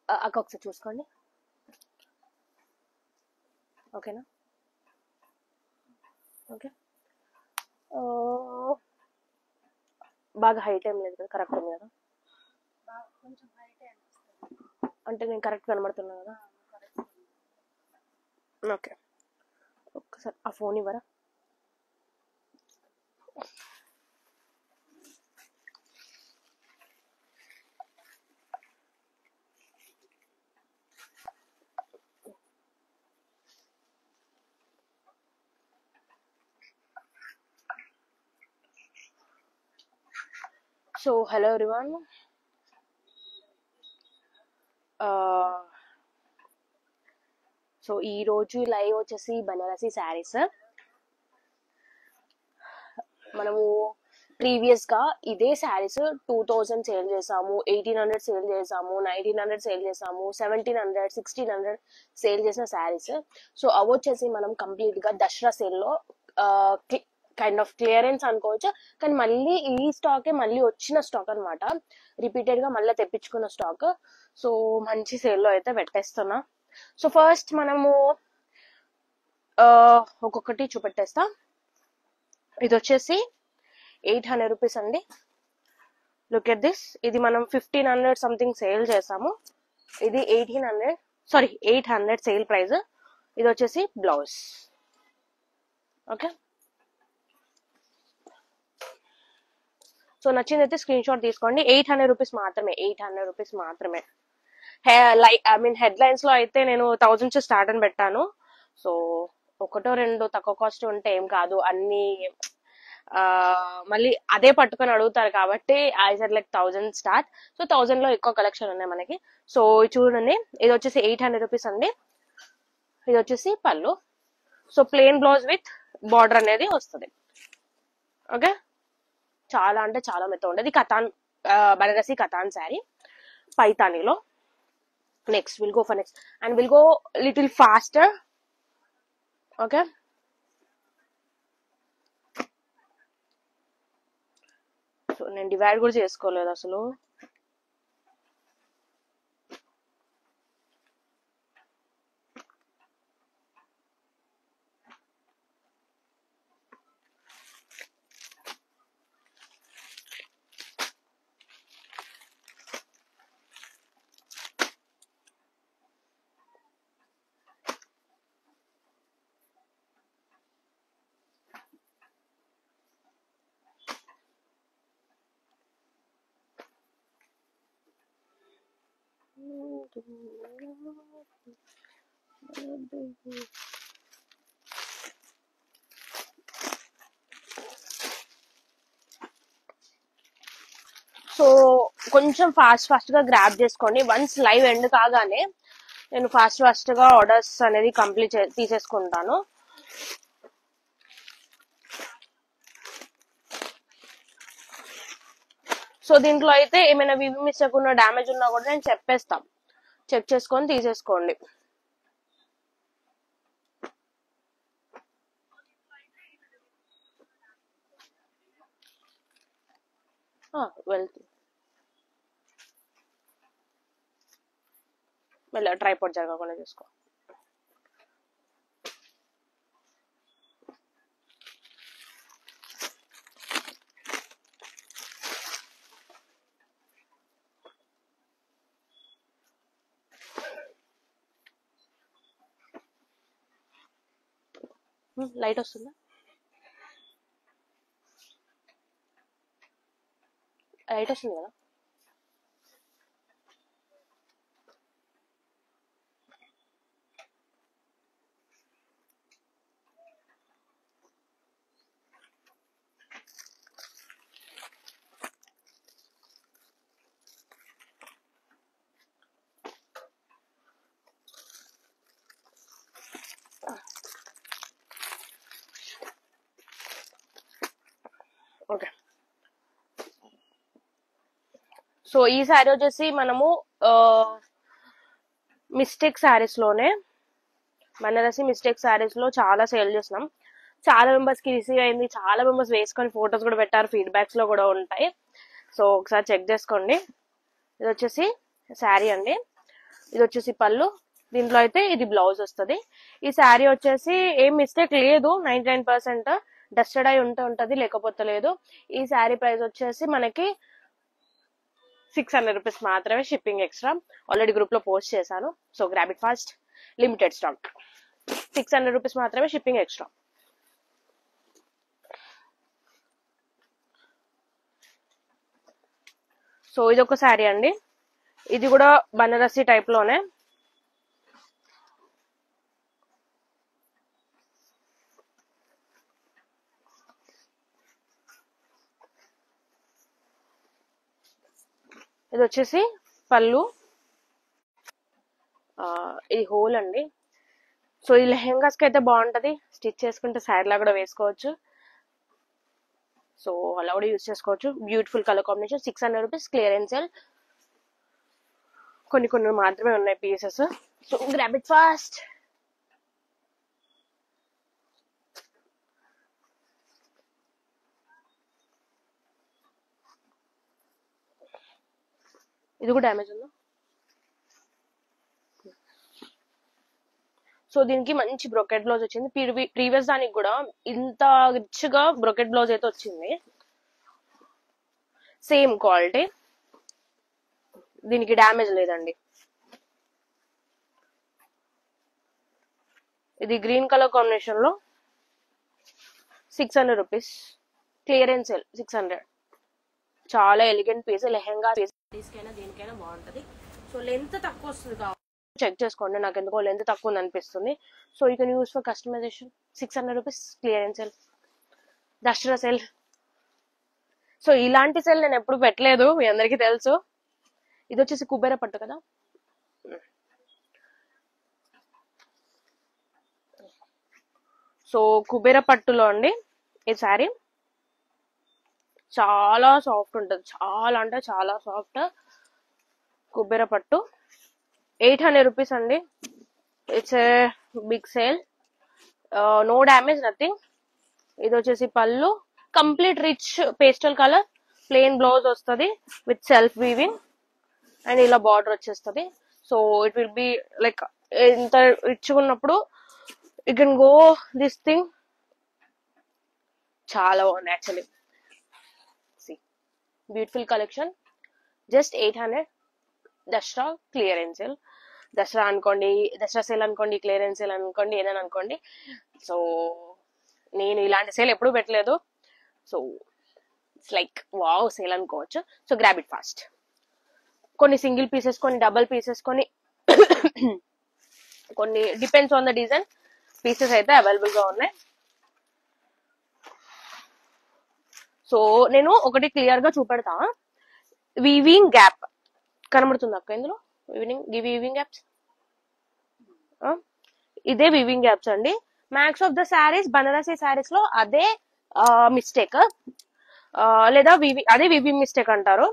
అక్క ఒకసారి చూసుకోండి. ఓకేనా? ఓకే. బాగా హైట్ ఏం లేదు కదా, కరెక్ట్ ఉంది కదా? అంటే నేను కరెక్ట్ కనబడుతున్నా కదా? ఓకే. ఒక్కసారి ఆ ఫోన్ ఇవ్వరా? సో హలో ఎవ్రీవన్, సో ఈ రోజు లైవ్ వచ్చేసి బనారసి శారీస్. మనము ప్రీవియస్ గా ఇదే శారీస్ 2000 సేల్ చేసాము, 1800 సేల్ చేసాము, 1900 సేల్ చేసాము, 1700, 1600 సేల్ చేసిన శారీస్. సో అవి వచ్చేసి మనం కంప్లీట్ గా దసరా సేల్ లో కైండ్ ఆఫ్ క్లియరెన్స్ అనుకోవచ్చు, కానీ మళ్ళీ ఈ స్టాకే మళ్ళీ వచ్చిన స్టాక్ అనమాట. రిపీటెడ్ గా మళ్ళీ తెప్పించుకున్న స్టాక్. సో మంచి సేల్ లో అయితే పెట్టేస్తున్నా. సో ఫస్ట్ మనము ఒక్కొక్కటి చూపెట్టేస్తా. ఇది వచ్చేసి 800 రూపీస్ అండి. Look at this. ఇది మనం 1500 సంథింగ్ సేల్ చేసాము. ఇది 800 సేల్ ప్రైస్. ఇది వచ్చేసి బ్లౌజ్. ఓకే. సో నచ్చింది అయితే స్క్రీన్ షాట్ తీసుకోండి. 800 రూపీస్ మాత్రమే, 800 రూపీస్ మాత్రమే. హెడ్ లైన్స్ లో అయితే నేను 1000 నుంచి స్టార్ట్ అని పెట్టాను. సో ఒకటో రెండు తక్కువ కాస్ట్ ఉంటే ఏం కాదు, అన్ని మళ్ళీ అదే పట్టుకొని అడుగుతారు కాబట్టి I said like 1000 start. So 1000 లో ఎక్కువ కలెక్షన్ ఉన్నాయి మనకి. సో చూడండి, ఇది వచ్చేసి 800 రూపీస్ అండి. ఇది వచ్చేసి పళ్ళు. So plain blouse with border అనేది వస్తుంది. ఓకే. చాలా అంటే చాలా మెత్తగా ఉండేది. కథాన్ బనారసి కథాన్ శారీ పైతానీలో. Next will go for next and will go little faster. Okay. So నేను డివైడ్ కూడా చేసుకోలేదు అసలు. సో కొంచెం ఫాస్ట్ గా గ్రాబ్ చేసుకోండి. వన్స్ లైవ్ ఎండ్ కాగానే నేను ఫాస్ట్ గా ఆర్డర్స్ అనేది కంప్లీట్ తీసేసుకుంటాను. సో దీంట్లో అయితే ఏమైనా వివి మిస్టేక్ ఉన్న డ్యామేజ్ ఉన్నా కూడా నేను చెప్పేస్తాం, చెక్ చేసుకొని తీసేసుకోండి. వెళ్తు మళ్ళీ ట్రైపాడ్ జరగకుండా చూసుకో. లైట్ వస్తుందా? లైట్ వస్తుంది కదా? ఓకే. సో ఈ శారీ వచ్చేసి మనము మిస్టేక్ శారీస్ లోనే, బనారసి మిస్టేక్ శారీస్ లో చాలా సేల్ చేసినాం. చాలా మెంబర్స్ కి రిసీవ్ అయింది, చాలా మెంబర్స్ వేసుకొని ఫొటోస్ కూడా పెట్టారు, ఫీడ్బ్యాక్స్ లో కూడా ఉంటాయి. సో ఒకసారి చెక్ చేసుకోండి. ఇది వచ్చేసి శారీ అండి. ఇది వచ్చేసి పళ్ళు. దీంట్లో అయితే ఇది బ్లౌజ్ వస్తుంది. ఈ శారీ వచ్చేసి ఏం మిస్టేక్ లేదు, 99% డస్టెడ్ అయి ఉంటది, లేకపోతే లేదు. ఈ శారీ ప్రైస్ వచ్చేసి మనకి 600 రూపీస్ మాత్రమే, షిప్పింగ్ ఎక్స్ట్రా. ఆల్రెడీ గ్రూప్ లో పోస్ట్ చేశాను, so grab it fast. Limited stock, 600 rupees మాత్రమే, షిప్పింగ్ ఎక్స్ట్రా. సో ఇది ఒక శారీ అండి, ఇది కూడా బనారసి టైప్ లోనే. ఇది వచ్చేసి పళ్ళు, ఇది హోల్ అండి. సో ఈ లెహెంగాస్ కి అయితే బాగుంటది, స్టిచ్ చేసుకుంటే శారీ లా కూడా వేసుకోవచ్చు. సో అలా కూడా యూజ్ చేసుకోవచ్చు. Beautiful colour combination, 600 rupees, clearance sale. కొన్ని మాత్రమే ఉన్నాయి pieces, so grab it fast. ఇది కూడా డ్యామేజ్ ఉందా? సో దీనికి మంచి బ్రొకెట్ బ్లౌజ్ వచ్చింది. ప్రీవియస్ దానికి కూడా ఇంత రిచ్ గా బ్రొకెట్ బ్లౌజ్ అయితే వచ్చింది, సేమ్ క్వాలిటీ. దీనికి డ్యామేజ్ లేదండి. ఇది గ్రీన్ కలర్ కాంబినేషన్ లో 600 రూపీస్, క్లియరెన్స్ సేల్ 600. చాలా ఎలిగెంట్ పీస్, లెహెంగా పీస్కైనా దేనికైనా బాగుంటది. సో లెంత్ తక్కువ వస్తుంది కాబట్టి చెక్ చేసుకోండి, నాకు ఎందుకో లెంత్ తక్కువ ఉంది అనిపిస్తుంది. So you can use for customization. 600 rupees, clearance sale, Dasara sale. So ఇలాంటి సేల్ నేను ఎప్పుడు పెట్టలేదు, మీ అందరికీ తెలుసు. ఇది వచ్చేసి కుబేర పట్టు కదా. సో కుబేర పట్టులో అండి ఈ శారీ చాలా సాఫ్ట్ ఉంటుంది, చాలా అంటే చాలా సాఫ్ట్. కుబేర పట్టు 800 రూపీస్ అండి. It's a big sale, no damage, nothing. ఇది వచ్చేసి పళ్ళు, complete rich pastel colour, plain blouse వస్తుంది విత్ సెల్ఫ్ వీవింగ్, అండ్ ఇలా బార్డర్ వచ్చేస్తుంది. So it will be like ఇంత రిచ్ ఉన్నప్పుడు you can go this thing. చాలా బాగుంది actually. Beautiful collection, just 800. Dasara clearance sale, Dasara అనుకోండి, దసరా సేల్ అనుకోండి, క్లియరెన్స్ సేల్ అనుకోండి, ఏదైనా అనుకోండి. సో నేను ఇలాంటి సేల్ ఎప్పుడు పెట్టలేదు, so it's like wow sale అనుకోవచ్చు. So grab it fast. కొన్ని సింగిల్ పీసెస్, కొన్ని డబల్ పీసెస్, కొన్ని depends on the design, pieces అయితే అవైలబుల్ గా ఉన్నాయి. సో నేను ఒకటి క్లియర్ గా చూపెడతా. వీవింగ్ గ్యాప్ కనబడుతుంది అక్క ఇందులో, వీవింగ్ గ్యాప్స్, ఇదే వీవింగ్ గ్యాప్స్ అండి. Max of the saris, Banarasi saris లో అదే మిస్టేక్, లేదా అదే వీవింగ్ మిస్టేక్ అంటారు.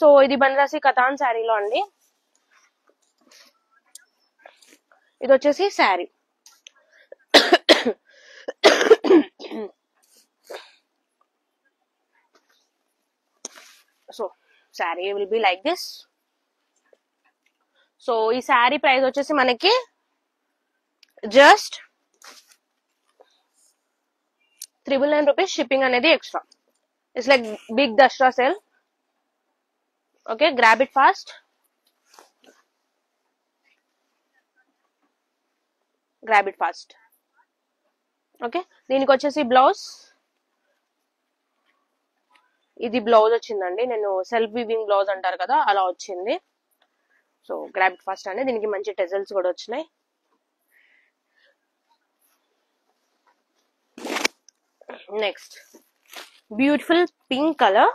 సో ఇది బనారసి కతాన్ శారీలో అండి. ఇది వచ్చేసి sari. So sari will be like this. So ఈ శారీ ప్రైస్ వచ్చేసి మనకి జస్ట్ 999 రూపీస్, షిప్పింగ్ అనేది extra. It's like big Dasara sale. Okay, grab it fast. Grab it fast. Okay, దీనికి వచ్చేసి బ్లౌజ్, ఇది బ్లౌజ్ వచ్చిందండి. నేను సెల్ఫ్ వీవింగ్ బ్లౌజ్ అంటారు కదా, అలా వచ్చింది. సో గ్రాబ్ ఇట్ ఫాస్ట్ అండి. దీనికి మంచి టెజల్స్ కూడా వచ్చినాయి. Next beautiful pink colour,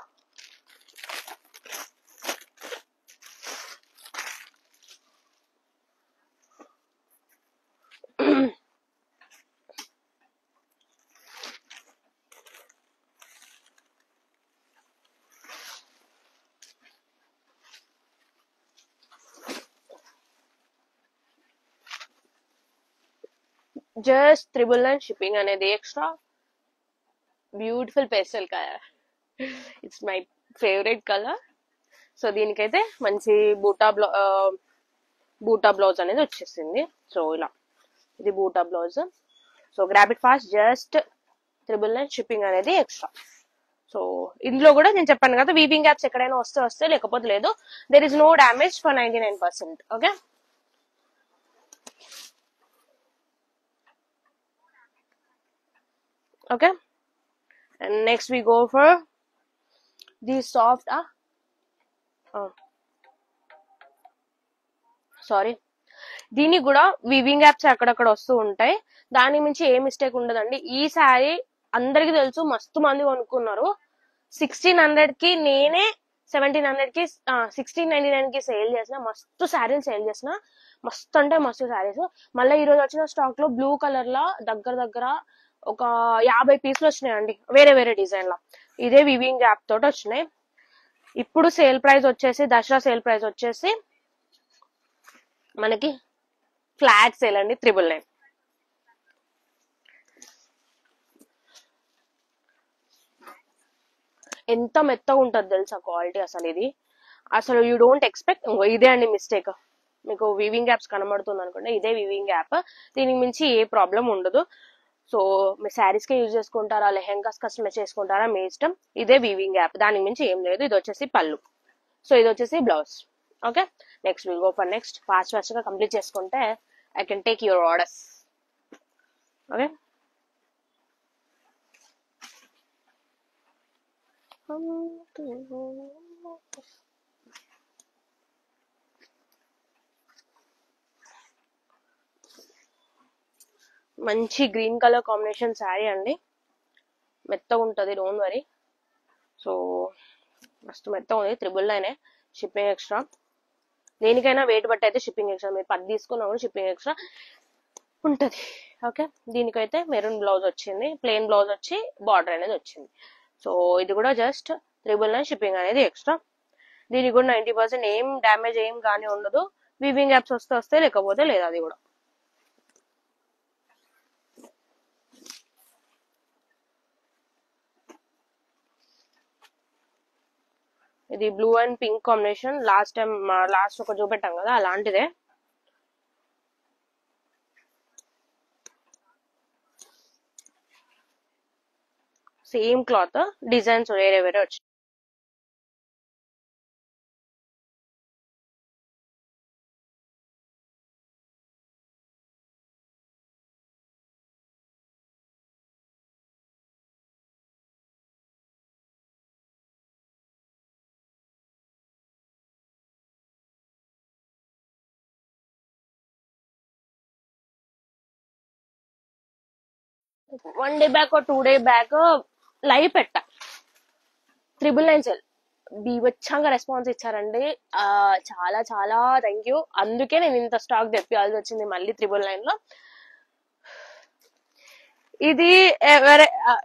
just 999, shipping అనేది extra. Beautiful pastel colour, it's my favourite colour. So దీనికైతే మంచి బూటా బూటా బ్లౌజ్ అనేది వచ్చేసింది. సో ఇలా ఇది బూటా blouse. So grab it fast, just 999 shipping అనేది ఎక్స్ట్రా. సో ఇందులో కూడా నేను చెప్పాను కదా, వీవింగ్ గ్యాప్స్ ఎక్కడైనా వస్తే లేకపోతే లేదు. There is no damage for 99%. Okay, okay. And next we go for the soft sari, దీనికి కూడా వీవింగ్ యాప్స్ అక్కడక్కడ వస్తూ ఉంటాయి. దాని మించి ఏ మిస్టేక్ ఉండదండి. ఈ శారీ అందరికి తెలుసు, మస్తు మంది కొనుక్కున్నారు. 1600 కి నేనే 1700 కి 1699 కి సేల్ చేసిన, మస్తు శారీలు సేల్ చేసిన, మస్తు అంటే మస్తు శారీస్. మళ్ళీ ఈ రోజు వచ్చిన స్టాక్ లో బ్లూ కలర్ లా దగ్గర ఒక 50 పీసులు వచ్చినాయండి, వేరే వేరే డిజైన్ లా. ఇదే వివింగ్ యాప్ తోటి వచ్చినాయి. ఇప్పుడు సేల్ ప్రైస్ వచ్చేసి, దసరా సేల్ ప్రైస్ వచ్చేసి మనకి ఫ్లాట్ సేల్ అండి, 999. ఎంత మెత్తగా ఉంటుంది తెలుసా క్వాలిటీ అసలు. ఇది అసలు యూ డోంట్ ఎక్స్పెక్ట్. ఇదే అండి మిస్టేక్. మీకు వీవింగ్ యాప్స్ కనబడుతుంది అనుకోండి, ఇదే వీవింగ్ యాప్. దీనికి మించి ఏ ప్రాబ్లం ఉండదు. సో మీ శారీస్ కి యూజ్ చేసుకుంటారా, లెహెంగాస్ కస్టమైజ్ చేసుకుంటారా, మీ ఇష్టం. ఇదే వీవింగ్ యాప్, దానికి మించి ఏం లేదు. ఇది వచ్చేసి పళ్ళు. సో ఇది వచ్చేసి blouse. Okay, next will go for next. Fast గా కంప్లీట్ చేసుకుంటే I can take your orders. Okay, మంచి గ్రీన్ కలర్ కాంబినేషన్ శారీ అండి, మెత్తగా ఉంటది, డోంట్ వరీ. సో మస్తు మెత్తగా ఉంది. 999 షిప్పింగ్ ఎక్స్ట్రా. దేనికైనా వెయిట్ బట్టి అయితే షిప్పింగ్ ఎక్స్ట్రా. మీరు 10 తీసుకున్నప్పుడు షిప్పింగ్ ఎక్స్ట్రా ఉంటది. ఓకే, దీనికైతే మెరూన్ బ్లౌజ్ వచ్చింది, ప్లెయిన్ బ్లౌజ్ వచ్చి బార్డర్ అనేది వచ్చింది. సో ఇది కూడా జస్ట్ 999 షిప్పింగ్ అనేది ఎక్స్ట్రా. దీనికి కూడా 90% ఏం డ్యామేజ్ ఏం కానీ ఉండదు. వీవింగ్ యాప్స్ వస్తే లేకపోతే లేదు. అది కూడా ఇది blue and pink combination. Last ఒక చూపెట్టాం కదా, అలాంటిదే. సేమ్ క్లాత్, డిజైన్స్ వేరే వేరే వచ్చాయి. One day back 2 day back live పెట్టా, 999 సేల్. బీభత్సంగా రెస్పాన్స్ ఇచ్చారండి. చాలా చాలా థ్యాంక్ యూ. అందుకే నేను ఇంత స్టాక్ తెప్పియాల్సి వచ్చింది మళ్ళీ 999 లో.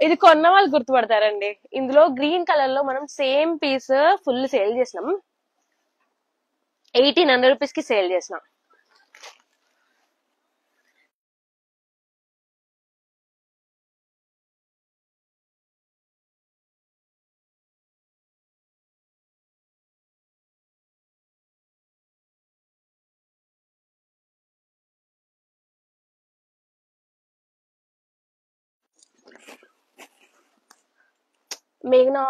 ఇది కొన్న వాళ్ళు గుర్తుపడతారండి. ఇందులో గ్రీన్ కలర్ లో మనం సేమ్ పీస్ ఫుల్ సేల్ చేసినాం, 1800 రూపీస్ కి సేల్ చేసినాం. మేఘనా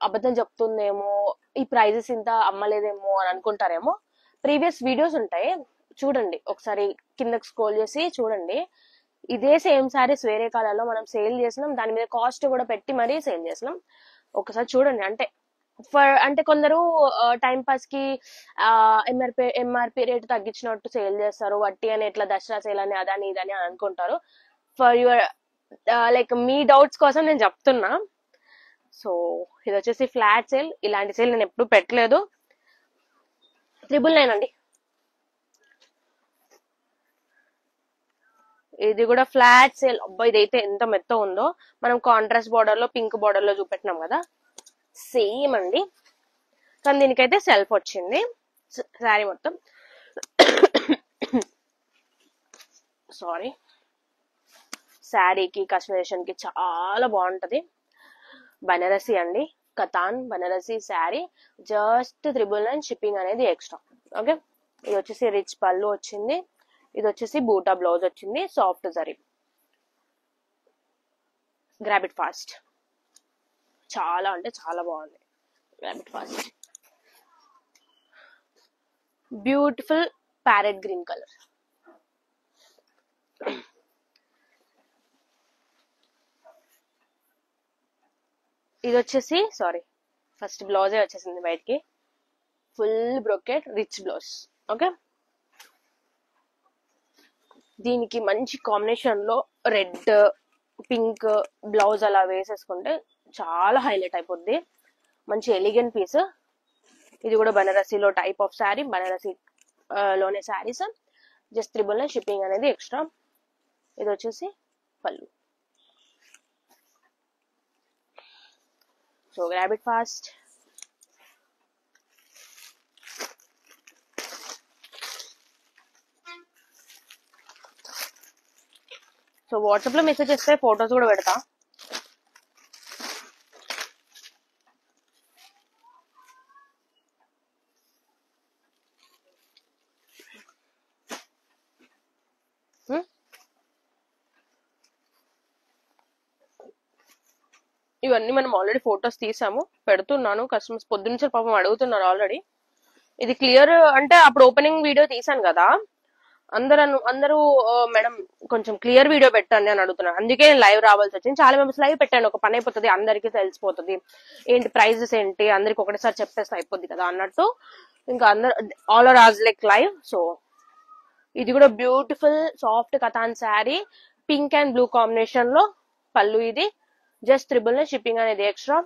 అబద్ధం చెప్తుందేమో, ఈ ప్రైజెస్ ఇంత అమ్మలేదేమో అని అనుకుంటారేమో. ప్రీవియస్ వీడియోస్ ఉంటాయి చూడండి, ఒకసారి కిందకి స్క్రోల్ చేసి చూడండి. ఇదే సేమ్ సారీస్ వేరే కాలాల్లో మనం సేల్ చేసినాం, దాని మీద కాస్ట్ కూడా పెట్టి మరీ సేల్ చేసినాం. ఒకసారి చూడండి. అంటే కొందరు టైం పాస్ కి ఎంఆర్పి రేట్ తగ్గించినట్టు సేల్ చేస్తారు, వట్టి అని ఎట్లా దసరా సేల్ అని అదని ఇదని అని అనుకుంటారు. For your like me doubts కోసం నేను చెప్తున్నా. సో ఇది వచ్చేసి ఫ్లాట్ సేల్. ఇలాంటి సేల్ నేను ఎప్పుడు పెట్టలేదు. 999 అండి. ఇది కూడా ఫ్లాట్ సేల్. అబ్బా ఇదైతే ఎంత మెత్త ఉందో. మనం కాంట్రాస్ట్ బార్డర్ లో పింక్ బార్డర్ లో చూపెట్టినాం కదా, సేమ్ అండి. కానీ దీనికైతే సెల్ఫ్ వచ్చింది శారీ మొత్తం. సారీ, శారీకి కస్టమైజేషన్ కి చాలా బాగుంటది. బనారసి అండి, కతాన్ బనారసి శారీ, జస్ట్ 999 షిప్పింగ్ అనేది ఎక్స్ట్రా. ఓకే, ఇది వచ్చేసి రిచ్ పళ్ళు వచ్చింది. ఇది వచ్చేసి బూటా బ్లౌజ్ వచ్చింది, soft zari. Grab it fast. చాలా అంటే చాలా బాగుంది. Grab it fast. Beautiful parrot green colour. ఇది వచ్చేసి సారీ ఫస్ట్ బ్లౌజే వచ్చేసింది బయటికి. Full brocade rich blouse. Okay, దీనికి మంచి కాంబినేషన్ లో రెడ్ పింక్ బ్లౌజ్ అలా వేసేసుకుంటే చాలా హైలైట్ అయిపోద్ది. మంచి ఎలిగెంట్ పీస్. ఇది కూడా బనారసీలో టైప్ ఆఫ్ శారీ. బనారసీ లోనే శారీస్. జస్ట్ 999 షిప్పింగ్ అనేది ఎక్స్ట్రా. ఇది వచ్చేసి పళ్ళు. So grab it fast. So WhatsApp లో మెసేజ్ చేస్తే ఫొటోస్ కూడా పెడతా. ఇవన్నీ మనం ఆల్రెడీ ఫొటోస్ తీసాము, పెడుతున్నాను. కస్టమర్స్ పొద్దున్నుంచి పాపం అడుగుతున్నారు ఆల్రెడీ. ఇది క్లియర్ అంటే అప్పుడు ఓపెనింగ్ వీడియో తీసాను కదా, అందరూ మేడం కొంచెం క్లియర్ వీడియో పెట్టండి అని అడుగుతున్నారు. అందుకే లైవ్ రావాల్సి వచ్చింది. చాలా మెంబర్స్ లైవ్ పెట్టాను, ఒక పని అయిపోతుంది, అందరికీ తెలిసిపోతుంది ఏంటి ప్రైజెస్ ఏంటి, అందరికి ఒకటేసారి చెప్పేస్తే అయిపోద్ది కదా అన్నట్టు. ఇంకా అందరు all are as like live. So ఇది కూడా beautiful soft Katan sari, pink and blue combination లో పళ్ళు. ఇది జస్ట్ 999 షిప్పింగ్ అనేది ఎక్స్ట్రా.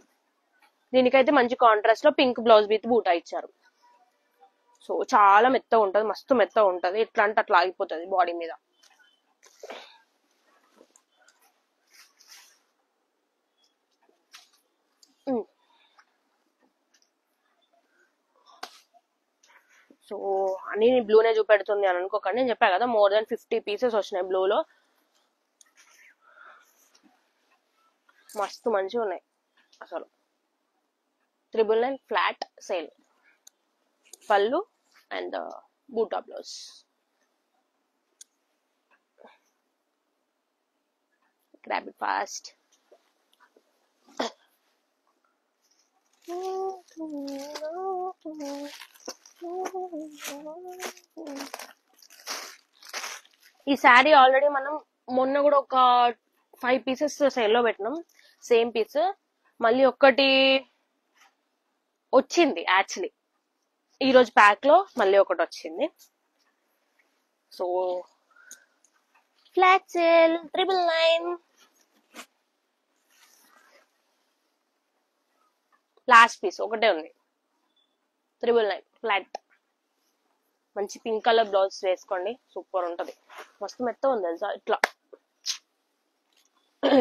దీనికైతే మంచి కాంట్రాస్ట్ లో పింక్ బ్లౌజ్ విత్ బూటా ఇచ్చారు. సో చాలా మెత్తగా ఉంటది, మస్తు మెత్తగా ఉంటది. ఎట్లా అంటే అట్లా ఆగిపోతుంది బాడీ మీద. సో అన్ని బ్లూనే చూపెడుతుంది అని అనుకోకండి, నేను చెప్పా కదా మోర్ దాన్ 50 పీసెస్ వచ్చినాయి బ్లూలో. మస్తు మంచిగా ఉన్నాయి అసలు. 999 ఫ్లాట్ సేల్. పళ్ళు అండ్ బూటా బ్లౌజ్. Grab it fast. ఈ శారీ ఆల్రెడీ మనం మొన్న కూడా ఒక 5 పీసెస్ సేల్ లో పెట్టినాం, సేమ్ పీస్. మళ్ళీ ఒక్కటి వచ్చింది యాక్చువల్లీ, ఈ రోజు ప్యాక్ లో మళ్ళీ ఒకటి వచ్చింది. So flat sale 999. Last piece ఒకటే ఉంది. 999 ఫ్లాట్. మంచి పింక్ కలర్ బ్లౌజ్ వేసుకోండి, సూపర్ ఉంటది. మస్తు మెత్త ఉంది తెలుసా ఇట్లా.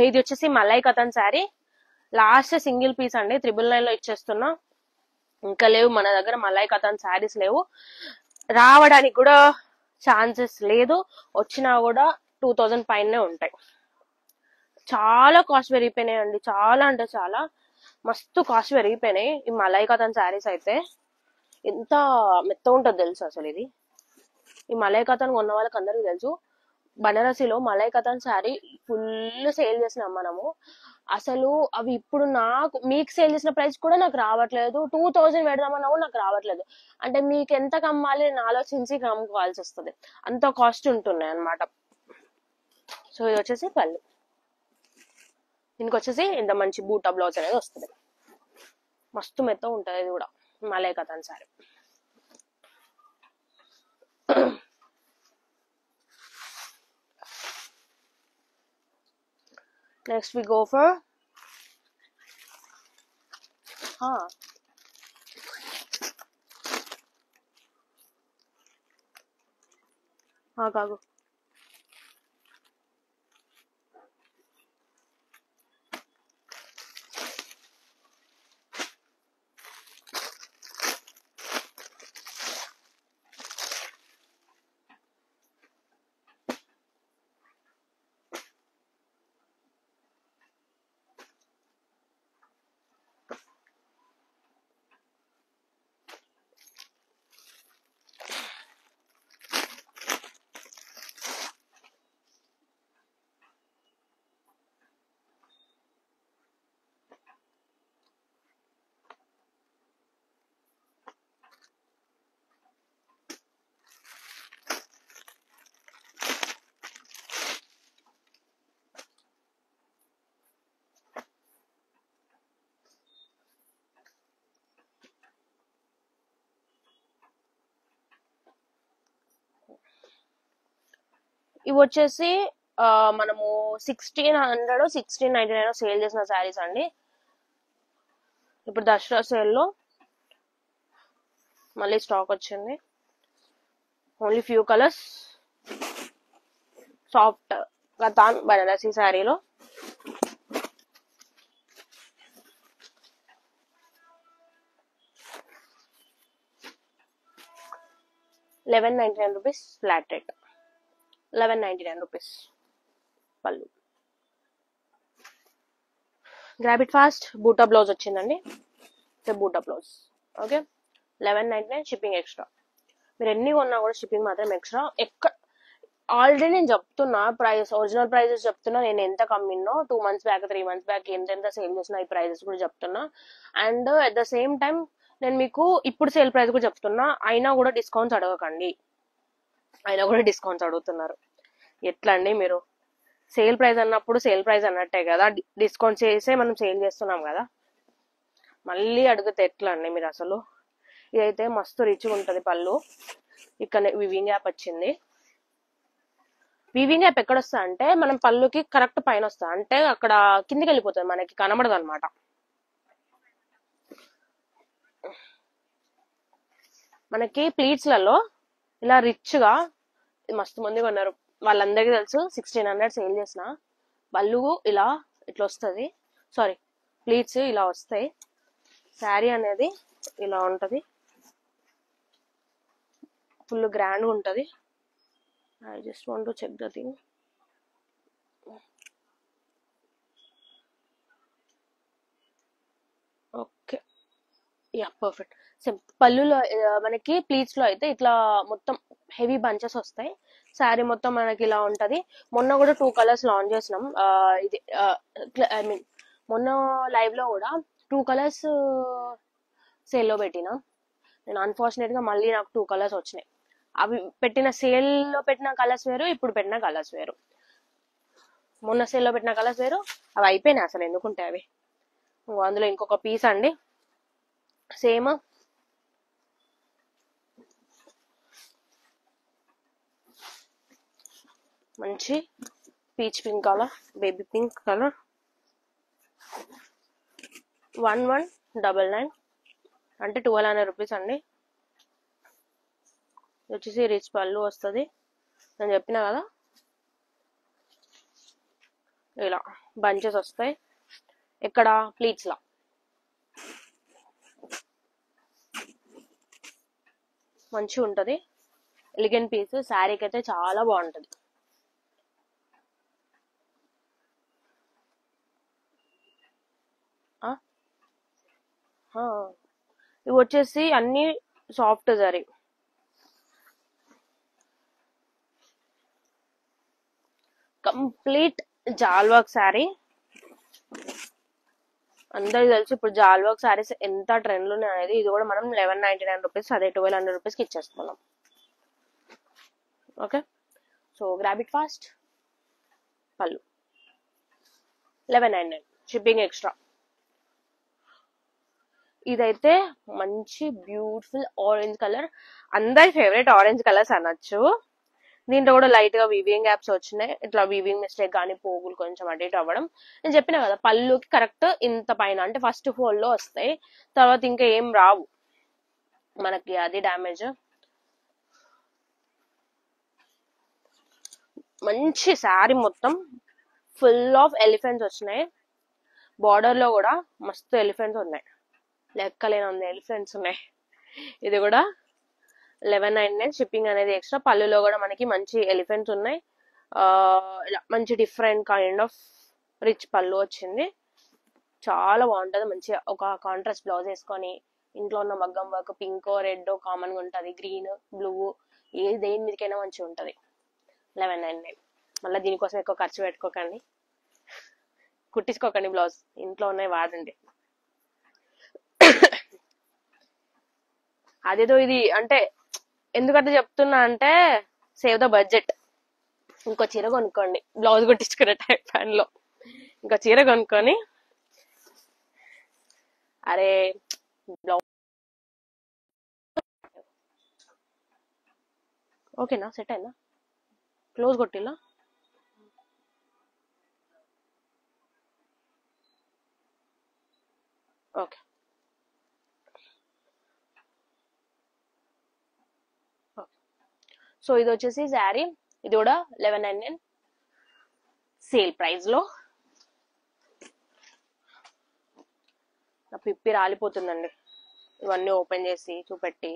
ఇది వచ్చేసి Malai Katan sari. Last single piece అండి, 999 లో ఇచ్చేస్తున్నా. ఇంకా లేవు మన దగ్గర మలై కథన్ శారీస్ లేవు, రావడానికి కూడా ఛాన్సెస్ లేదు. వచ్చినా కూడా 2000 పైనే ఉంటాయి. చాలా కాస్ట్ పెరిగిపోయినాయి అండి, చాలా అంటే చాలా మస్తు కాస్ట్ పెరిగిపోయినాయి ఈ మలై కథన్ శారీస్ అయితే. ఎంత మెత్త ఉంటుంది తెలుసు అసలు ఇది. ఈ మలై కథన్ కొన్న వాళ్ళకి అందరికి తెలుసు, బనారసీలో మలై కథన్ శారీ ఫుల్ సేల్ చేసినాం మనము. అసలు అవి ఇప్పుడు మీకు సేల్ చేసిన ప్రైస్ కూడా నాకు రావట్లేదు. 2000 పెడదామన్నా కూడా నాకు రావట్లేదు. అంటే మీకు ఎంత కమ్మాలి నేను ఆలోచించి కమ్ముకోవాల్సి వస్తుంది, అంత కాస్ట్ ఉంటున్నాయి అనమాట. సో ఇది వచ్చేసి పళ్ళు. దీనికి వచ్చేసి ఇంత మంచి బూటా బ్లౌజ్ అనేది వస్తుంది. మస్తు మెత్త ఉంటుంది ఇది కూడా malai Katan sari. Next we go for కాగు. ఇవి వచ్చేసి మనము 1600 1699 సేల్ చేసిన శారీస్ అండి. ఇప్పుడు దసరా సేల్లో మళ్ళీ స్టాక్ వచ్చింది. Only few colours. Soft Katan Banarasi శారీలో ₹1199 ఫ్లాట్ రేట్. 1199 రూపీస్ పళ్ళు. Grab it fast. Buta blouse వచ్చిందండి. Buta blouse. Okay, 1199 shipping extra. మీరు ఎన్ని కొన్నా కూడా షిప్పింగ్ మాత్రం ఎక్స్ట్రా. ఆల్రెడీ నేను చెప్తున్నా ప్రైస్, ఒరిజినల్ ప్రైజెస్ చెప్తున్నా. నేను ఎంత కమ్మినో 2 months బ్యాక్ 3 months బ్యాక్ ఎంతెంత సేల్ చేసిన ఈ ప్రైజెస్ కూడా చెప్తున్నా. And at the same time నేను మీకు ఇప్పుడు సేల్ ప్రైస్ కూడా చెప్తున్నా. అయినా కూడా డిస్కౌంట్స్ అడగకండి. అయినా కూడా డిస్కౌంట్స్ అడుగుతున్నారు. ఎట్లా అండి మీరు? సేల్ ప్రైస్ అన్నప్పుడు సేల్ ప్రైస్ అన్నట్టే కదా, డిస్కౌంట్ చేసే మనం సేల్ చేస్తున్నాం కదా. మళ్ళీ అడిగితే ఎట్లా అండి మీరు అసలు? ఇదైతే మస్తు రిచ్గా ఉంటుంది పళ్ళు. ఇక్కడ వివింగ్ యాప్ వచ్చింది. వీవింగ్ యాప్ ఎక్కడ వస్తా అంటే మనం పళ్ళుకి కరెక్ట్ పైన వస్తా, అంటే అక్కడ కిందికి వెళ్ళిపోతుంది, మనకి కనబడదు అనమాట. మనకి ప్లీట్స్లలో ఇలా రిచ్ గా మస్తు మంది కొన్నారు. వాళ్ళందరికీ తెలుసు 1600 సేల్ చేసిన. పళ్ళు ఇలా ఇట్లా వస్తుంది, సారీ ప్లీట్స్ ఇలా వస్తాయి. శారీ అనేది ఇలా ఉంటది, ఫుల్ గ్రాండ్ ఉంటది. I just want to check the thing. Okay, yeah perfect. పళ్ళులో మనకి ప్లీట్స్ లో అయితే ఇట్లా మొత్తం హెవీ బంచెస్ వస్తాయి. శారీ మొత్తం మనకి ఇలా ఉంటది. మొన్న కూడా 2 కలర్స్ లాంచ్ చేసినాం. ఇది ఐ మీన్ మొన్న లైవ్ లో కూడా 2 కలర్స్ సేల్ లో పెట్టినా నేను. అన్ఫార్చునేట్ గా మళ్ళీ నాకు 2 కలర్స్ వచ్చినాయి. అవి పెట్టిన సేల్ లో పెట్టిన కలర్స్ వేరు, ఇప్పుడు పెట్టిన కలర్స్ వేరు. మొన్న సేల్ లో పెట్టిన కలర్స్ వేరు, అవి అయిపోయినాయి అసలు ఎందుకుంటే అవి. అందులో ఇంకొక పీస్ అండి, సేమ్ మంచి peach pink colour, baby pink colour. 1199 అంటే 1200 రూపీస్ అండి. వచ్చేసి రిచ్ పళ్ళు వస్తుంది. నేను చెప్పినా కదా ఇలా బంచెస్ వస్తాయి. ఇక్కడ ప్లీట్స్ లా మంచిగా ఉంటది. Elegant piece. శారీకి అయితే చాలా బాగుంటది. ఇవి వచ్చేసి అన్ని soft zari. Complete jaal work sari. అందరికి తెలుసు ఇప్పుడు జాల్ వర్క్ శారీస్ ఎంత ట్రెండ్ లో అనేది. ఇది కూడా మనం 1199 రూపీస్, అదే 1200 రూపీస్ కి ఇచ్చేస్తున్నాం. Okay, so grab it fast. పళ్ళు 1199 షిప్పింగ్ ఎక్స్ట్రా. ఇదైతే మంచి బ్యూటిఫుల్ ఆరెంజ్ కలర్. అందరి ఫేవరెట్ ఆరెంజ్ కలర్స్ అనొచ్చు. దీంట్లో కూడా లైట్ గా వీవింగ్ యాప్స్ వచ్చినాయి. ఇట్లా వీవింగ్ మిస్టేక్ కానీ పోగులు కొంచెం అటు ఇటు అవ్వడం. నేను చెప్పిన కదా పళ్ళుకి కరెక్ట్ ఇంత పైన అంటే ఫస్ట్ ఫోల్డ్ లో వస్తాయి, తర్వాత ఇంకా ఏం రావు మనకి. అది డ్యామేజ్. మంచి శారీ మొత్తం ఫుల్ ఆఫ్ ఎలిఫెంట్స్ వచ్చినాయి. బార్డర్ లో కూడా మస్తు ఎలిఫెంట్స్ ఉన్నాయి, లెక్కలేని ఎలిఫెంట్స్ ఉన్నాయి. ఇది కూడా 1199 షిప్పింగ్ అనేది ఎక్స్ట్రా. పళ్ళులో కూడా మనకి మంచి ఎలిఫెంట్స్ ఉన్నాయి. ఇలా మంచి డిఫరెంట్ కైండ్ ఆఫ్ రిచ్ పళ్ళు వచ్చింది. చాలా బాగుంటది. మంచిగా ఒక కాంట్రాస్ట్ బ్లౌజ్ వేసుకొని ఇంట్లో ఉన్న మగ్గం వర్క్ పింక్ రెడ్ కామన్ గా ఉంటది, గ్రీన్ బ్లూ ఏ దేని మీదకైనా మంచిగా ఉంటది. 1199. మళ్ళీ దీనికోసం ఎక్కువ ఖర్చు పెట్టుకోకండి, కుట్టించుకోకండి బ్లౌజ్. ఇంట్లో ఉన్నాయి వాడండి. అదేదో ఇది అంటే ఎందుకంటే చెప్తున్నా అంటే సేవ్ ద బడ్జెట్. ఇంకో చీర కొనుక్కోండి బ్లౌజ్ కుట్టించుకునే టైప్ లో. ఇంకో చీర కొనుక్కొని అరే బ్లౌజ్ ఓకేనా, సెట్ అయిందా? క్లోజ్ కొట్టిలా. ఓకే, సో ఇది వచ్చేసి శారీ, ఇది కూడా 1199 సేల్ ప్రైస్ లో. నా పిప్పి రాలిపోతుందండి ఇవన్నీ ఓపెన్ చేసి చూపెట్టి.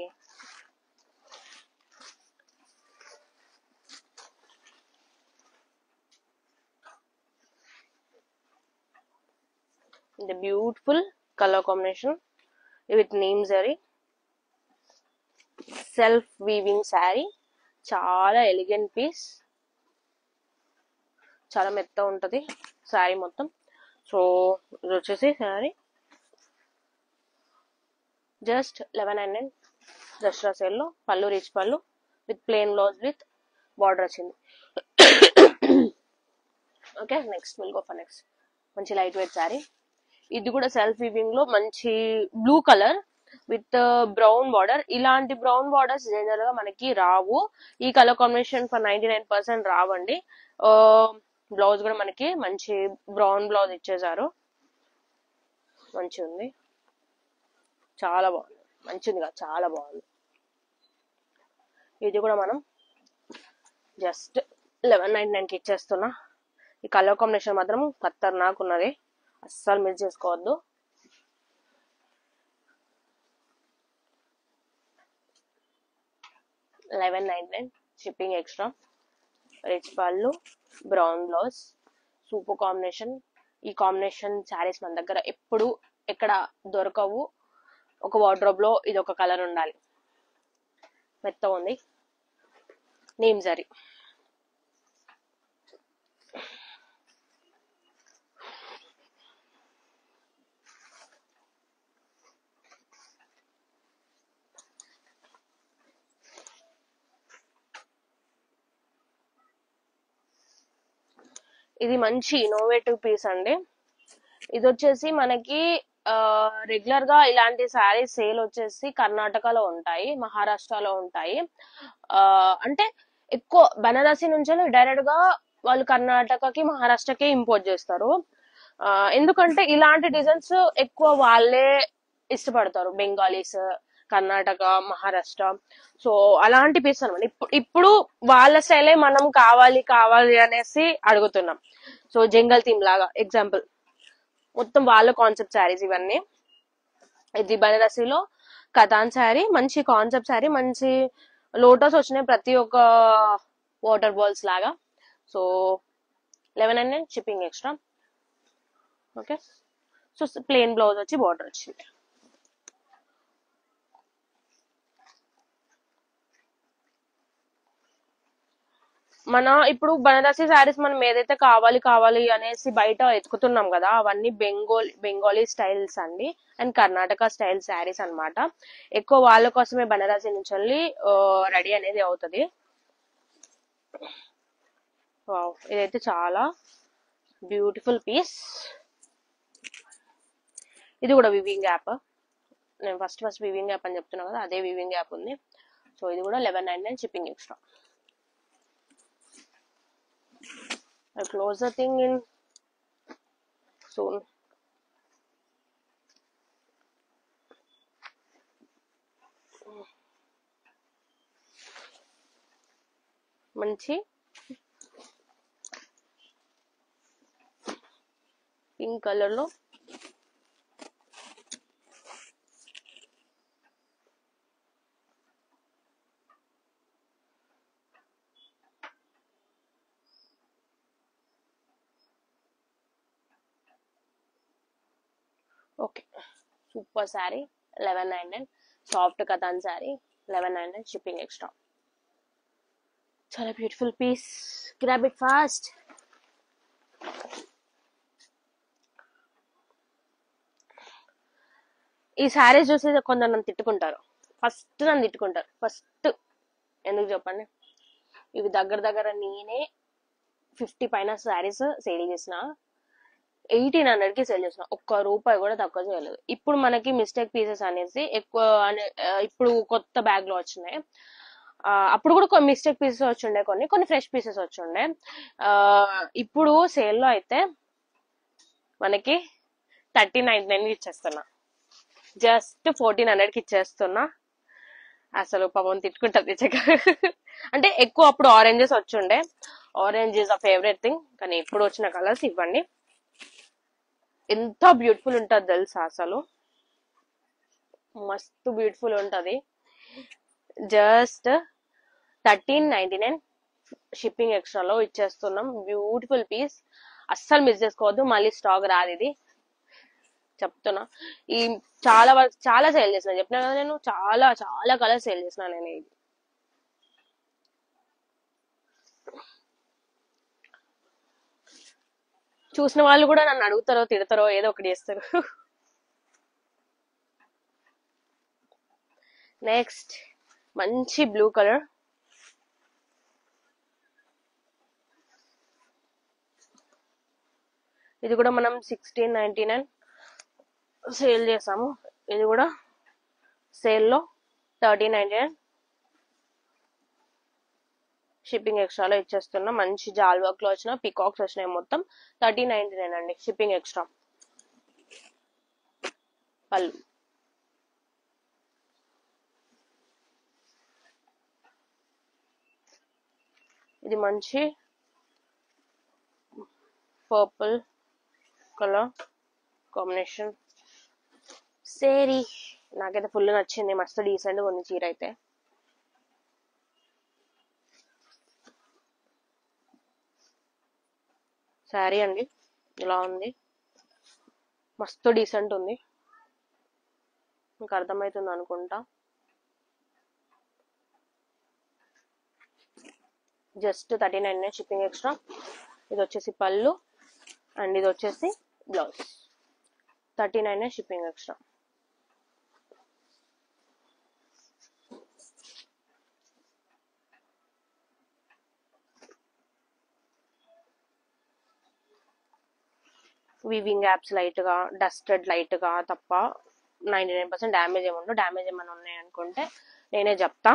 The beautiful color combination with neem zari, self weaving saree, చాలా ఎలిగెంట్ పీస్, చాలా మెత్త ఉంటది శారీ మొత్తం. సో ఇది వచ్చేసి శారీ జస్ట్ 1199 దసరా సేల్ లో. పళ్ళు రిచ్ పళ్ళు with plain blouse with border వచ్చింది. Okay, next will go for next. మంచి లైట్ వెయిట్ శారీ, ఇది కూడా సెల్ఫ్ వీవింగ్ లో మంచి blue colour with brown border. ఇలాంటి బ్రౌన్ బార్డర్స్ జనరల్ గా మనకి రావు, ఈ కలర్ కాంబినేషన్ ఫర్ 99% రావండి. బ్లౌజ్ కూడా మనకి మంచి బ్రౌన్ బ్లౌజ్ ఇచ్చేసారు, మంచి ఉంది, చాలా బాగుంది, మంచిది కాదు చాలా బాగుంది. ఇది కూడా మనం జస్ట్ 1199 కి ఇచ్చేస్తున్నా. ఈ కలర్ కాంబినేషన్ మాత్రం ఖతర్నాక్ ఉన్నది, అస్సలు మిస్ చేసుకోవద్దు. $11.99 షిప్పింగ్ ఎక్స్ట్రా. రిచ్ పళ్ళు, బ్రౌన్ బ్లౌజ్, సూపర్ కాంబినేషన్. ఈ కాంబినేషన్ శారీస్ మన దగ్గర ఎప్పుడు ఎక్కడ దొరకవు. ఒక వార్డ్రోబ్ లో ఇది ఒక కలర్ ఉండాలి. మెత్త ఉంది, నీమ్ జరీ. ఇది మంచి ఇన్నోవేటివ్ పీస్ అండి. ఇది వచ్చేసి మనకి రెగ్యులర్ గా ఇలాంటి శారీస్ సేల్ వచ్చేసి కర్ణాటకలో ఉంటాయి, మహారాష్ట్రలో ఉంటాయి. అంటే ఎక్కువ బనారసి నుంచి డైరెక్ట్ గా వాళ్ళు కర్ణాటకకి మహారాష్ట్రకి ఇంపోర్ట్ చేస్తారు. ఎందుకంటే ఇలాంటి డిజైన్స్ ఎక్కువ వాళ్ళే ఇష్టపడతారు, బెంగాలీస్, కర్ణాటక, మహారాష్ట్ర. సో అలాంటి పీస్ అనమాట. ఇప్పుడు వాళ్ళ స్టైలే మనం కావాలి కావాలి అనేసి అడుగుతున్నాం. సో జంగల్ థీమ్ లాగా ఎగ్జాంపుల్, మొత్తం వాళ్ళ కాన్సెప్ట్ శారీస్ ఇవన్నీ. ఇది బనారసిలో కథాన్ శారీ, మంచి కాన్సెప్ట్ శారీ, మంచి లోటస్ వచ్చినాయి ప్రతి ఒక్క వాటర్ బాల్స్ లాగా. So 1199 shipping extra. Okay, so plain blouse వచ్చి బార్డర్ వచ్చింది. మన ఇప్పుడు బనారసి శారీస్ మనం ఏదైతే కావాలి కావాలి అనేసి బయట ఎత్తుకుతున్నాం కదా, అవన్నీ బెంగాలీ స్టైల్స్ అండి అండ్ కర్ణాటక స్టైల్ శారీస్ అన్నమాట. ఎక్కువ వాళ్ళ కోసమే బనారసి నుంచి రెడీ అనేది అవుతుంది. వావ్, ఇదైతే చాలా బ్యూటిఫుల్ పీస్. ఇది కూడా వివింగ్ యాప్, నేను ఫస్ట్ వివింగ్ యాప్ అని చెప్తున్నా కదా, అదే వివింగ్ యాప్ ఉంది. సో ఇది కూడా 1199 shipping extra. I close the thing in soon. మంచి పింక్ కలర్ లో okay, super sari 1199. Soft Katan sari 1199 shipping extra. చాలా beautiful piece, grab it fast. ఈ శారీస్ చూసి కొందరు నన్ను తిట్టుకుంటారు, నన్ను తిట్టుకుంటారు ఫస్ట్. ఎందుకు చెప్పండి, ఇవి దగ్గర నేనే 50 పైన శారీస్ సేల్ చేసిన, 1800 కి సేల్ చేసిన, ఒక్క రూపాయి కూడా తక్కువ చేయలేదు. ఇప్పుడు మనకి మిస్టేక్ పీసెస్ అనేసి ఎక్కువ ఇప్పుడు కొత్త బ్యాగ్ లో వచ్చినాయి. అప్పుడు కూడా కొన్ని మిస్టేక్ పీసెస్ వచ్చిండే, కొన్ని కొన్ని ఫ్రెష్ పీసెస్ వచ్చిండే. ఇప్పుడు సేల్లో అయితే మనకి 1399 ఇచ్చేస్తున్నా, జస్ట్ 1400కి ఇచ్చేస్తున్నా. అసలు పాపం తిట్టుకుంటది చెక్క. అంటే ఎక్కువ అప్పుడు ఆరెంజెస్ వచ్చిండే, orange is a favourite thing, కానీ ఇప్పుడు వచ్చిన కలర్స్ ఇవ్వండి. ఎంత బ్యూటిఫుల్ ఉంటుంది తెలుసా, అసలు మస్తు బ్యూటిఫుల్ ఉంటది. జస్ట్ 1399 షిప్పింగ్ ఎక్స్ట్రాలో ఇచ్చేస్తున్నాం. బ్యూటిఫుల్ పీస్, అస్సలు మిస్ చేసుకోవద్దు, మళ్ళీ స్టాక్ రాదు ఇది చెప్తున్నా. ఈ చాలా వరకు చాలా సేల్ చేసిన, చెప్పినా కదా నేను, చాలా చాలా కలర్స్ సేల్ చేసిన నేను. ఇది చూసిన వాళ్ళు కూడా నన్ను అడుగుతారో తిడతారో ఏదో ఒకటి చేస్తారు. నెక్స్ట్ మంచి బ్లూ కలర్, ఇది కూడా మనం 1699 సేల్ చేసాము. ఇది కూడా సేల్లో 1399 షిప్పింగ్ ఎక్స్ట్రాలో ఇచ్చేస్తున్నా. మంచి జాల్ వర్క్ లో వచ్చిన పికాక్స్ వచ్చినాయి, మొత్తం 1399 అండి షిప్పింగ్ ఎక్స్ట్రా. పళ్ళు ఇది మంచి పర్పుల్ కలర్ కాంబినేషన్ సేరీ, నాకైతే ఫుల్ నచ్చింది, మస్తు డీసెంట్ గా ఉంది చీర అయితే. శారీ అండి ఇలా ఉంది, మస్తు డీసెంట్ ఉంది, మీకు అర్థమవుతుంది అనుకుంటా. Just 39 shipping extra. ఇది వచ్చేసి పళ్ళు అండ్ ఇది వచ్చేసి blouse. 39 shipping extra. Weaving apps light గా, డస్టెడ్ లైట్ గా తప్ప 99% డ్యామేజ్ ఏముండదు. డ్యామేజ్ ఏమైనా ఉన్నాయనుకుంటే నేనే చెప్తా.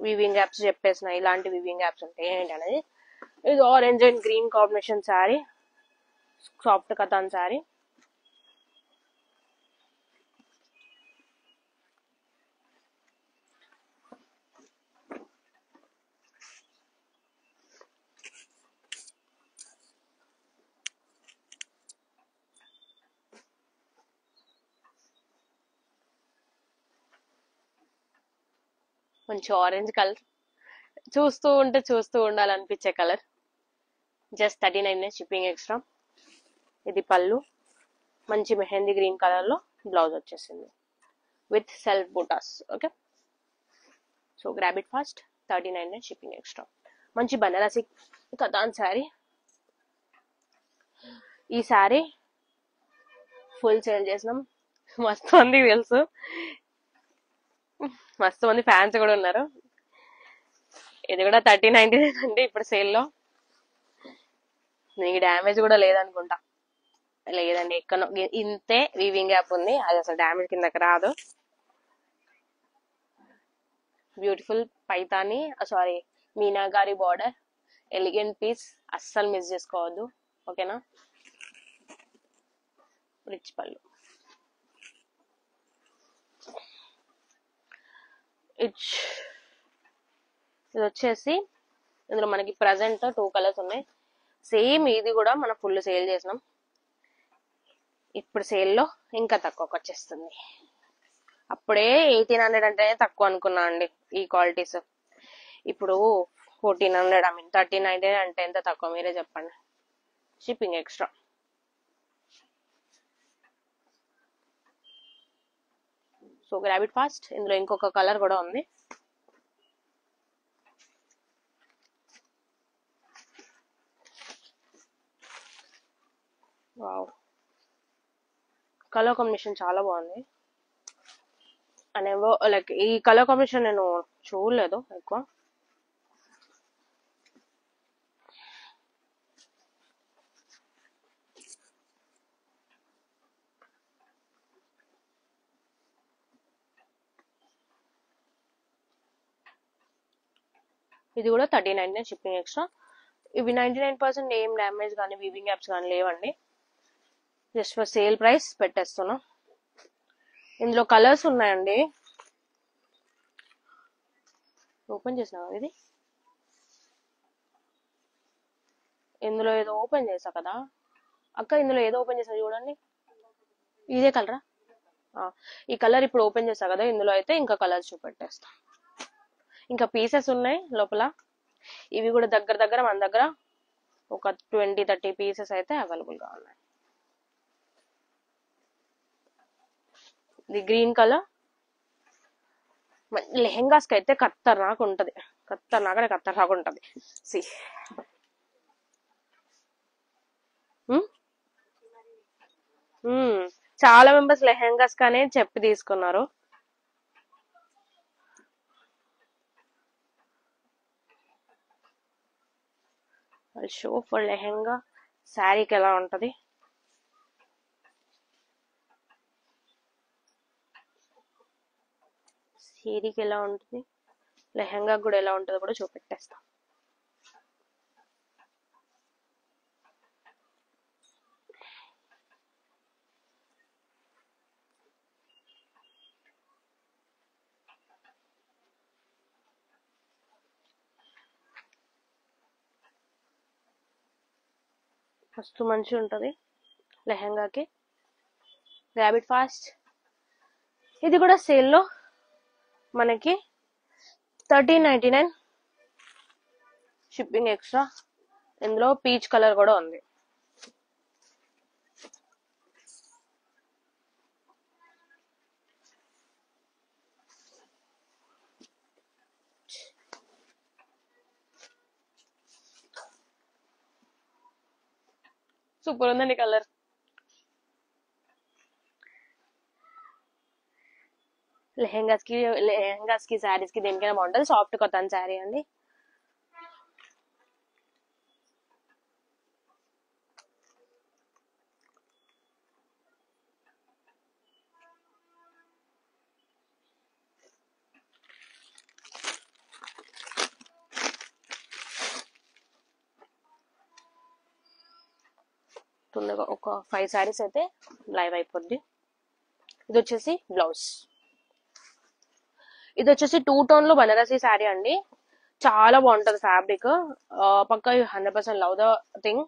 వీవింగ్ యాప్స్ చెప్పేసిన, ఇలాంటి వీవింగ్ యాప్స్ ఉంటాయి ఏంటి అనేది. ఇది orange and green combination sari, soft Katan sari. మంచి ఆరెంజ్ కలర్, చూస్తూ ఉండాలనిపించే కలర్. Just 39 shipping extra. ఇది పళ్ళు, మంచి మెహందీ గ్రీన్ కలర్ లో బ్లౌజ్ వచ్చేసింది with self butas. Okay, so grab it fast. 39 shipping extra. మంచి బనారసి కథాన్ శారీ. ఈ శారీ ఫుల్ సేల్ చేసినాం, మస్తు మందికి తెలుసు, మస్తు మంది ఫ్యాన్స్ కూడా ఉన్నారు. ఇది కూడా 1399 అండి ఇప్పుడు సేల్లో. నీకు డ్యామేజ్ కూడా లేదనుకుంటా, లేదండి ఎక్కడో ఇంతే వీవింగ్ యాప్ ఉంది, అది అసలు డ్యామేజ్ కిందకి రాదు. Beautiful Paithani, sari Meenakari border, elegant piece, అస్సలు మిస్ చేసుకోవద్దు. ఓకేనా, రిచ్ పళ్ళు. ఇది వచ్చేసి ఇందులో మనకి ప్రజెంట్ 2 కలర్స్ ఉన్నాయి. సేమ్ ఇది కూడా మనం ఫుల్ సేల్ చేసినాం, ఇప్పుడు సేల్లో ఇంకా తక్కువకి వచ్చేస్తుంది. అప్పుడే 1800 అంటేనే తక్కువ అనుకున్నా అండి ఈ క్వాలిటీస్, ఇప్పుడు 1400, 1399 అంటే ఎంత తక్కువ మీరే చెప్పండి, shipping extra. So grab it fast. ఇందులో ఇంకొక కలర్ కూడా ఉంది. వావ్, కలర్ కాంబినేషన్ చాలా బాగుంది. అనేవో లైక్ ఈ కలర్ కాంబినేషన్ నేను చూడలేదు ఎక్కువ. ఇది కూడా 13.99 షిప్పింగ్ ఎక్స్ట్రా. ఇవి 99% ఏం డ్యామేజ్ కానీ వీవింగ్ యాప్స్ కానీ లేవండి. జస్ట్ ఫర్ సేల్ ప్రైస్ పెట్టేస్తున్నా. ఇందులో కలర్స్ ఉన్నాయండి. ఓపెన్ చేసినా ఇది, ఇందులో ఏదో ఓపెన్ చేసా కదా అక్క, ఇందులో ఏదో ఓపెన్ చేసా చూడండి, ఇదే కలరా? ఈ కలర్ ఇప్పుడు ఓపెన్ చేసా కదా, ఇందులో అయితే ఇంకా కలర్స్ చూపెట్టేస్తా. ఇంకా పీసెస్ ఉన్నాయి లోపల. ఇవి కూడా దగ్గర దగ్గర మన దగ్గర ఒక 20-30 పీసెస్ అయితే అవైలబుల్ గా ఉన్నాయి. ఇది గ్రీన్ కలర్. లెహెంగాస్ కి అయితే ఖతర్నాక్ ఉంటది, ఖతర్నాక్ ఉంటది. సి చాలా మెంబర్స్ లెహెంగాస్ కానీ చెప్పి తీసుకున్నారు. షో ఫర్ లెహెంగా శారీకి ఎలా ఉంటది, శారీకి ఎలా ఉంటుంది, లెహెంగా కూడా ఎలా ఉంటుందో కూడా చూపెట్టేస్తా. మస్తు మంచి ఉంటది లెహెంగాకి. Grab it fast. ఇది కూడా సేల్లో మనకి 13.99 షిప్పింగ్ ఎక్స్ట్రా. ఇందులో పీచ్ కలర్ కూడా ఉంది. సూపర్ ఉందండి కలర్. లెహెంగాస్ కి శారీస్ కి దేనికైనా బాగుంటది. సాఫ్ట్ కాటన్ శారీ అండి. తొందరగా ఒక 5 శారీస్ అయితే లైవ్ అయిపోద్ది. ఇది వచ్చేసి బ్లౌజ్. ఇది వచ్చేసి 2 టోన్ లో బనారసి శారీ అండి. చాలా బాగుంటది ఫ్యాబ్రిక్. పక్కా 100% లవ్ ద థింగ్.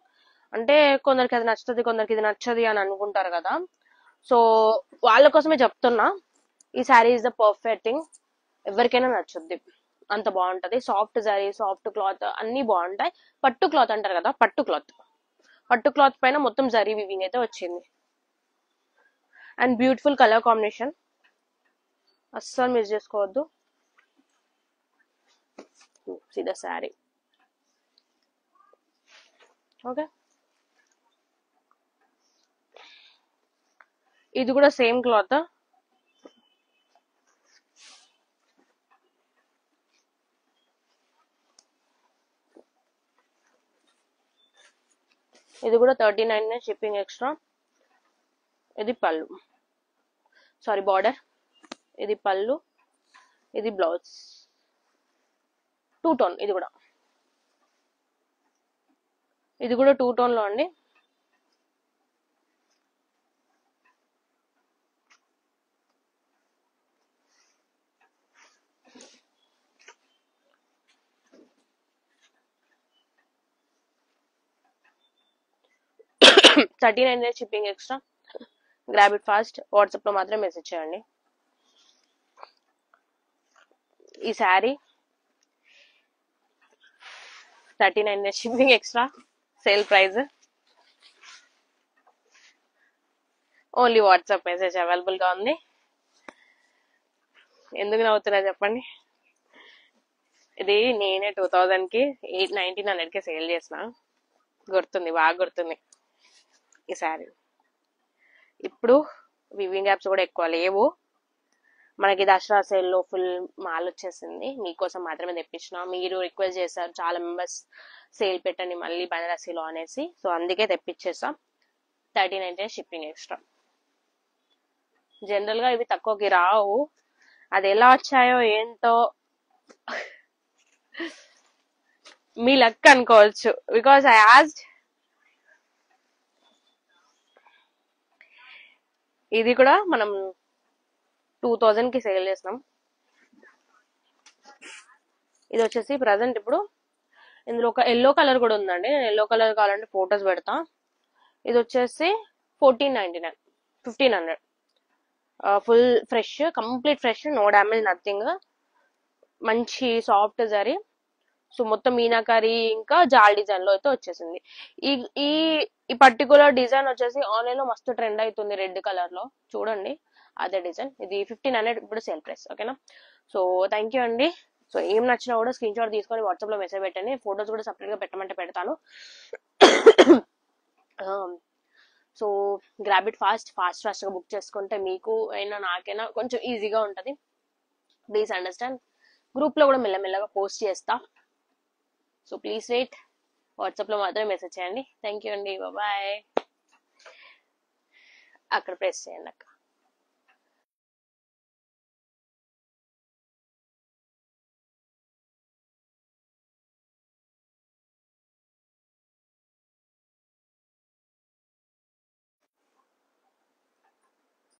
అంటే కొందరికి అది నచ్చుతుంది, కొందరికి ఇది నచ్చది అని అనుకుంటారు కదా. సో వాళ్ళ కోసమే చెప్తున్నా, ఈ sari is the perfect thing. ఎవరికైనా నచ్చుద్ది, అంత బాగుంటది. సాఫ్ట్ శారీ, సాఫ్ట్ క్లాత్ అన్ని బాగుంటాయి. పట్టు క్లాత్ అంటారు కదా, పట్టు క్లాత్ పైన మొత్తం జరీ వివింగ్ అయితే వచ్చింది. అండ్ బ్యూటిఫుల్ కలర్ కాంబినేషన్, అస్సలు మిస్ చేసుకోవద్దు. See the saree. ఓకే, ఇది కూడా సేమ్ క్లాత్. ఇది కూడా 13.99 షిప్పింగ్ ఎక్స్ట్రా. ఇది పళ్ళు, సారీ బార్డర్. ఇది పళ్ళు, ఇది బ్లౌజ్. 2 టోన్. ఇది కూడా 2 టోన్ లో అండి. $13.99 shipping extra. Grab it fast. WhatsApp లో మాత్రం మెసేజ్ చేయండి. ఈ sari 13.99 shipping extra. Sale price. Only WhatsApp message available గా ఉంది. ఎందుకు నవ్వుతున్నా చెప్పండి. ఇది నేనే 2000 కి 1900 కి సేల్ చేసిన. గుర్తుంది, బాగా గుర్తుంది ఈ శారీ. ఇప్పుడు వివింగ్ యాప్స్ కూడా ఎక్కువ లేవు. మనకి దసరా సేల్ లో ఫుల్ మాల్ వచ్చేసింది. మీకోసం మాత్రమే తెప్పించిన. మీరు రిక్వెస్ట్ చేశారు చాలా మెంబర్స్, సేల్ పెట్టండి మళ్ళీ బనారసీలో అనేసి. సో అందుకే తెప్పించేసాం. 13.99 షిప్పింగ్ ఎక్స్ట్రా. జనరల్ గా ఇవి తక్కువకి రావు. అది ఎలా వచ్చాయో ఏంటో మీ లక్ అనుకోవచ్చు, బికాస్ ఐ ఆస్డ్. ఇది కూడా మనం 2000 కి సేల్ చేస్తున్నాం. ఇది వచ్చేసి ప్రజెంట్ ఇప్పుడు ఇందులో ఒక ఎల్లో కలర్ కూడా ఉందండి. నేను ఎల్లో కలర్ కావాలంటే ఫొటోస్ పెడతా. ఇది వచ్చేసి 1499, 1500. Full fresh, complete fresh, no damage, nothing. మంచి సాఫ్ట్ జరీ. సో మొత్తం మీనాకారి ఇంకా జాల్ డిజైన్ లో అయితే వచ్చేసింది. ఈ ఈ ఈ పర్టికులర్ డిజైన్ వచ్చేసి ఆన్లైన్ లో మస్తు ట్రెండ్ అవుతుంది, రెడ్ కలర్ లో. చూడండి అదే డిజైన్. ఇది 1500 ఇప్పుడు సేల్ ప్రైస్. ఓకేనా. సో థ్యాంక్ యూ అండి. సో ఏం నచ్చినా కూడా స్క్రీన్ షాట్ తీసుకొని వాట్సాప్ లో మెసేజ్ పెట్టండి. ఫొటోస్ కూడా సపరేట్ గా పెట్టమంటే పెడతాను. సో గ్రాబ్ ఇట్ ఫాస్ట్ గా బుక్ చేసుకుంటే మీకు అయినా నాకైనా కొంచెం ఈజీగా ఉంటది. Please understand. గ్రూప్ లో కూడా మెల్లమెల్లగా పోస్ట్ చేస్తా. So please wait. వాట్సాప్ లో మాత్రమే మెసేజ్ చేయండి. థ్యాంక్ యూ అండి. బాయ్. అక్కడ ప్రెస్ చేయండి అక్క.